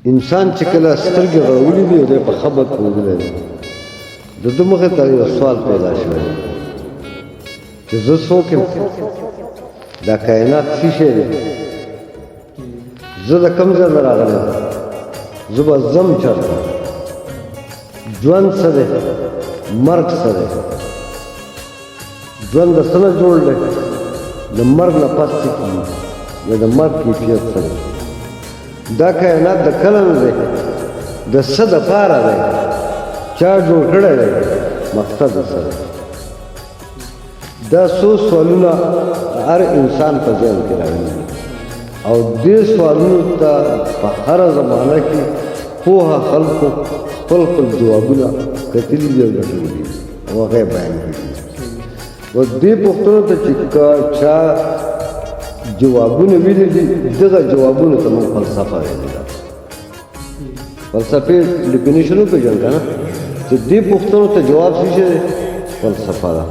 انسان چې کله سترګې غړولې دي دی په خبر پوهېدلی دی د ده مخې ته یو سوال پیدا شوی چې زه څوک یم دا کائنات څه شی دی زه د کوم ځای نه راغلی یم زه به ځم چېرته ژوند څه دی مرګ څه دی ژوند د څه نه جوړ دی د مرګ نه پس څه کېږي یا د مرګ کیفیت څه دی دا کائنات د کله نه دی د څه دپاره دی چا جوړ کړی دی مقصد څه دی دا څو سوالونه هر انسان په ذهن کې راغلي او دې سوالونو ته په هره زمانه کې پوهه خلکو خپل خپل جوابونه کتلي دي او ګټلي دي او هغه یې بیان کړي و دې پوښتنو ته چې چا جوابونه ویلي دي دغه جوابونو ته موږ فلسفه ویلې ده فلسفې ډیفینیشن وپېژنو که نه چې دې پوښتنو ته جواب څه شی دی فلسفه ده